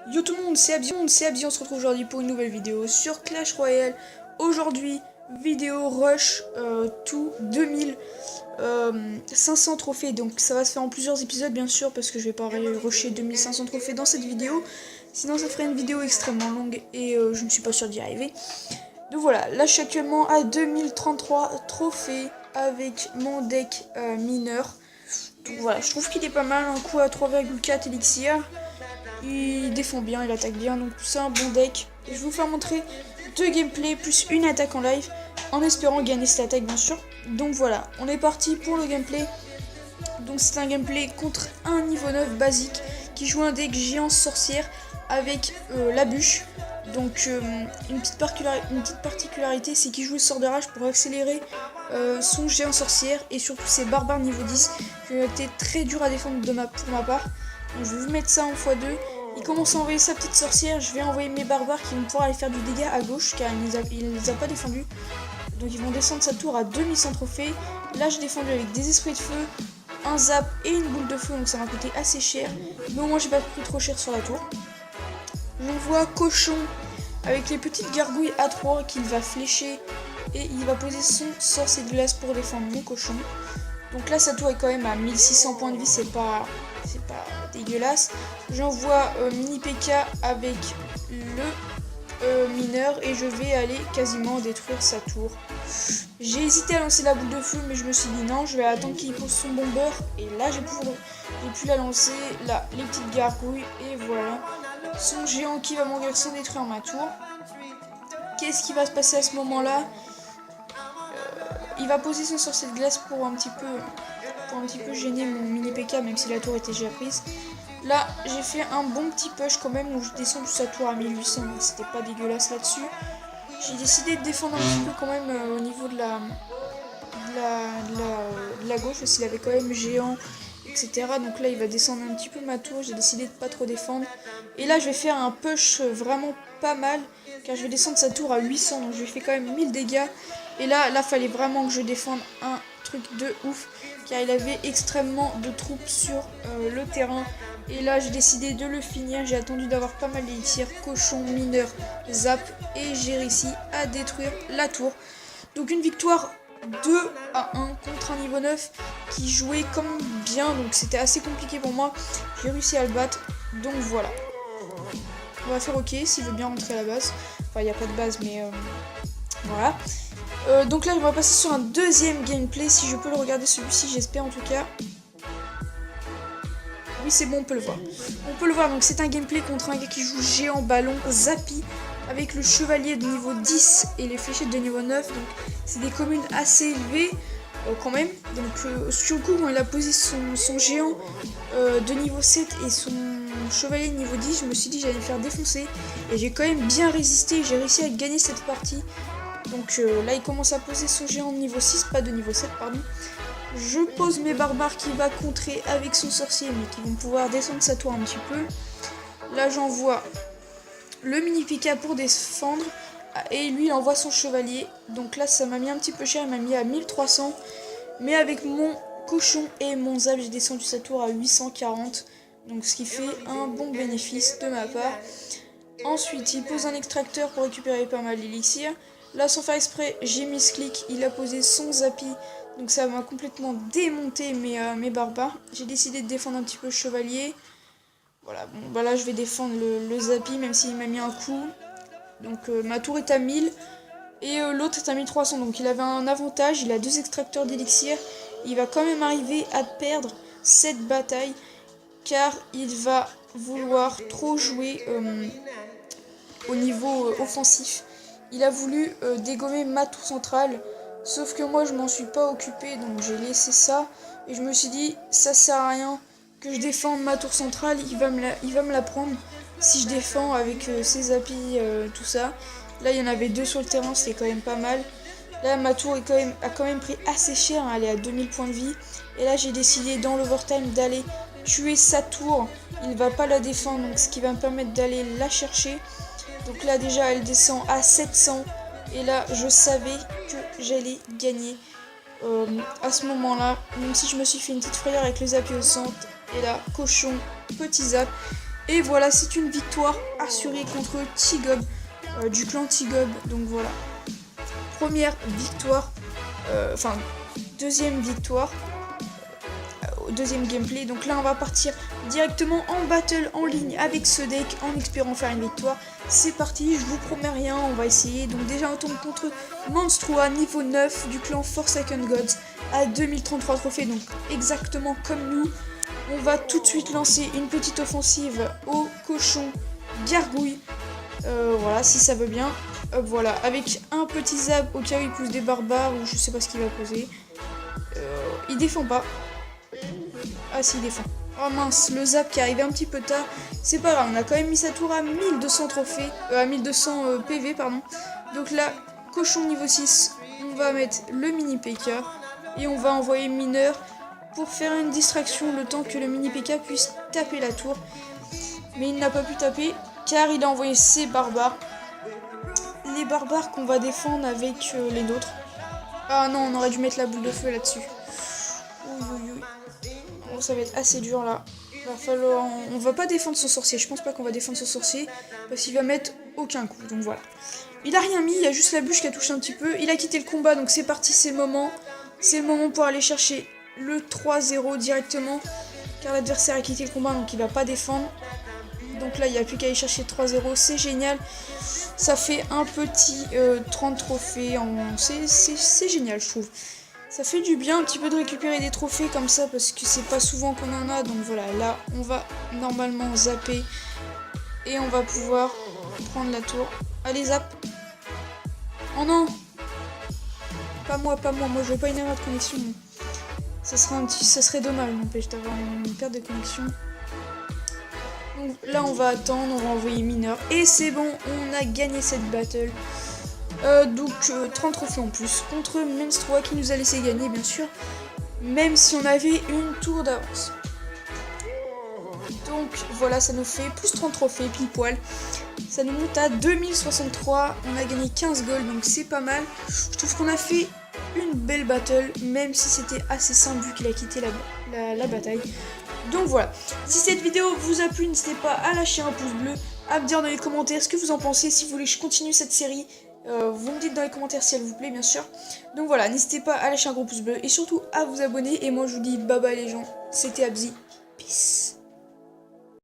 Yo tout le monde, c'est Abzi, on se retrouve aujourd'hui pour une nouvelle vidéo sur Clash Royale. Aujourd'hui, vidéo rush to 2500 trophées, donc ça va se faire en plusieurs épisodes bien sûr, parce que je vais pas rusher 2500 trophées dans cette vidéo, sinon ça ferait une vidéo extrêmement longue et je ne suis pas sûre d'y arriver. Donc voilà, là je suis actuellement à 2033 trophées avec mon deck mineur. Donc voilà, je trouve qu'il est pas mal, un coup à 3,4 élixir. Il défend bien, il attaque bien, donc c'est un bon deck. Et je vais vous faire montrer deux gameplays plus une attaque en live, en espérant gagner cette attaque bien sûr. Donc voilà, on est parti pour le gameplay. Donc c'est un gameplay contre un niveau 9 basique qui joue un deck géant sorcière avec la bûche. Donc une petite particularité, c'est qu'il joue le sort de rage pour accélérer son géant sorcière et surtout ses barbares niveau 10 qui ont été très dur à défendre pour ma part. Donc je vais vous mettre ça en x2. Il commence à envoyer sa petite sorcière, je vais envoyer mes barbares qui vont pouvoir aller faire du dégât à gauche car il ne les a pas défendus. Donc ils vont descendre sa tour à 2100 trophées. Là j'ai défendu avec des esprits de feu, un zap et une boule de feu, donc ça m'a coûté assez cher. Mais au moins j'ai pas pris trop cher sur la tour. J'envoie cochon avec les petites gargouilles à 3 qu'il va flécher et il va poser son sorcier de glace pour défendre mon cochon. Donc là sa tour est quand même à 1600 points de vie, c'est pas dégueulasse. J'envoie mini PK avec le mineur et je vais aller quasiment détruire sa tour. J'ai hésité à lancer la boule de feu, mais je me suis dit non, je vais attendre qu'il pose son bomber. Et là j'ai pu la lancer, là les petites gargouilles et voilà. Son géant qui va mourir sans détruire ma tour. Qu'est-ce qui va se passer à ce moment-là? Il va poser son sorcier de glace pour un petit peu gêner mon mini PK, même si la tour était déjà prise. Là, j'ai fait un bon petit push quand même, où je descends de sa tour à 1800, donc c'était pas dégueulasse là-dessus. J'ai décidé de défendre un petit peu quand même au niveau de la gauche, parce qu'il avait quand même géant, etc. Donc là, il va descendre un petit peu ma tour, j'ai décidé de pas trop défendre. Et là, je vais faire un push vraiment pas mal, car je vais descendre sa tour à 800, donc je lui fais quand même 1000 dégâts. Et là, fallait vraiment que je défende un truc de ouf, car il avait extrêmement de troupes sur le terrain. Et là, j'ai décidé de le finir. J'ai attendu d'avoir pas mal d'élixir, cochon, mineur, zap, et j'ai réussi à détruire la tour. Donc une victoire 2-1 contre un niveau 9 qui jouait comme bien, donc c'était assez compliqué pour moi. J'ai réussi à le battre, donc voilà. On va faire OK s'il veut bien rentrer à la base. Enfin, il n'y a pas de base, mais voilà. Donc là, on va passer sur un deuxième gameplay, si je peux le regarder celui-ci, j'espère en tout cas. Oui, c'est bon, on peut le voir. On peut le voir, donc c'est un gameplay contre un gars qui joue géant ballon, Zappy, avec le chevalier de niveau 10 et les fléchettes de niveau 9. Donc c'est des communes assez élevées quand même. Donc sur le coup, quand il a posé son géant de niveau 7 et son chevalier de niveau 10, je me suis dit que j'allais me faire défoncer. Et j'ai quand même bien résisté, j'ai réussi à gagner cette partie. Donc là, il commence à poser son géant de niveau 6, pas de niveau 7, pardon. Je pose mes barbares qui va contrer avec son sorcier, mais qui vont pouvoir descendre sa tour un petit peu. Là, j'envoie le mini Pika pour défendre. Et lui, il envoie son chevalier. Donc là, ça m'a mis un petit peu cher, il m'a mis à 1300. Mais avec mon cochon et mon zap, j'ai descendu sa tour à 840. Donc ce qui fait un bon bénéfice de ma part. Ensuite, il pose un extracteur pour récupérer pas mal d'élixir. Là, sans faire exprès, j'ai mis ce clic, il a posé son Zappy, donc ça m'a complètement démonté mes barbares. J'ai décidé de défendre un petit peu le chevalier. Voilà, bon, bah là je vais défendre le Zappy, même s'il m'a mis un coup. Donc ma tour est à 1000, et l'autre est à 1300, donc il avait un avantage, il a 2 extracteurs d'élixir. Il va quand même arriver à perdre cette bataille, car il va vouloir trop jouer au niveau offensif. Il a voulu dégommer ma tour centrale, sauf que moi je m'en suis pas occupé, donc j'ai laissé ça. Et je me suis dit, ça sert à rien que je défende ma tour centrale, il va me la prendre si je défends avec ses applis, tout ça. Là il y en avait 2 sur le terrain, c'était quand même pas mal. Là ma tour a quand même pris assez cher, hein, elle est à 2000 points de vie. Et là j'ai décidé dans l'overtime d'aller tuer sa tour, il va pas la défendre, donc ce qui va me permettre d'aller la chercher. Donc là déjà elle descend à 700 et là je savais que j'allais gagner à ce moment là, même si je me suis fait une petite frayeur avec le zap au centre. Et là cochon, petit zap Et voilà, c'est une victoire assurée contre T-Gob, du clan T-Gob. Donc voilà, première victoire, enfin deuxième victoire, deuxième gameplay. Donc là on va partir directement en battle en ligne avec ce deck en espérant faire une victoire. C'est parti, je vous promets rien, on va essayer. Donc déjà on tombe contre Monstrua niveau 9 du clan Forsaken Gods à 2033 trophées, donc exactement comme nous. On va tout de suite lancer une petite offensive au cochon gargouille. Voilà, si ça veut bien. Voilà, avec un petit zap au cas où il pousse des barbares ou je sais pas ce qu'il va poser. Il défend pas. Ah si, il défend. Oh mince, le zap qui est arrivé un petit peu tard. C'est pas grave, on a quand même mis sa tour à 1200 trophées. À 1200 PV, pardon. Donc là, cochon niveau 6, on va mettre le mini PK. Et on va envoyer mineur pour faire une distraction le temps que le mini PK puisse taper la tour. Mais il n'a pas pu taper car il a envoyé ses barbares. Les barbares qu'on va défendre avec les nôtres. Ah non, on aurait dû mettre la boule de feu là-dessus. Bon, ça va être assez dur là. Va falloir... On va pas défendre son sorcier. Je pense pas qu'on va défendre son sorcier parce qu'il va mettre aucun coup. Donc voilà. Il a rien mis, il y a juste la bûche qui a touché un petit peu. Il a quitté le combat, donc c'est parti, c'est le moment. C'est le moment pour aller chercher le 3-0 directement. Car l'adversaire a quitté le combat, donc il va pas défendre. Donc là, il n'y a plus qu'à aller chercher 3-0. C'est génial. Ça fait un petit 30 trophées. C'est génial, je trouve. Ça fait du bien un petit peu de récupérer des trophées comme ça parce que c'est pas souvent qu'on en a. Donc voilà, là, on va normalement zapper. Et on va pouvoir prendre la tour. Allez, zap. Oh non. Pas moi, pas moi. Moi, je veux pas une erreur de connexion. Ça serait dommage, n'empêche, d'avoir une perte de connexion. Donc là, on va attendre, on va envoyer mineur. Et c'est bon, on a gagné cette battle. Donc 30 trophées en plus contre Monstrua qui nous a laissé gagner, bien sûr. Même si on avait une tour d'avance. Donc voilà, ça nous fait plus 30 trophées, pile poil. Ça nous monte à 2063. On a gagné 15 gold, donc c'est pas mal. Je trouve qu'on a fait une belle battle, même si c'était assez simple vu qu'il a quitté la bataille. Donc voilà, si cette vidéo vous a plu, n'hésitez pas à lâcher un pouce bleu, à me dire dans les commentaires ce que vous en pensez, si vous voulez que je continue cette série. Vous me dites dans les commentaires si elle vous plaît, bien sûr. Donc voilà, n'hésitez pas à lâcher un gros pouce bleu et surtout à vous abonner. Et moi je vous dis bye bye les gens, c'était Abzi, peace.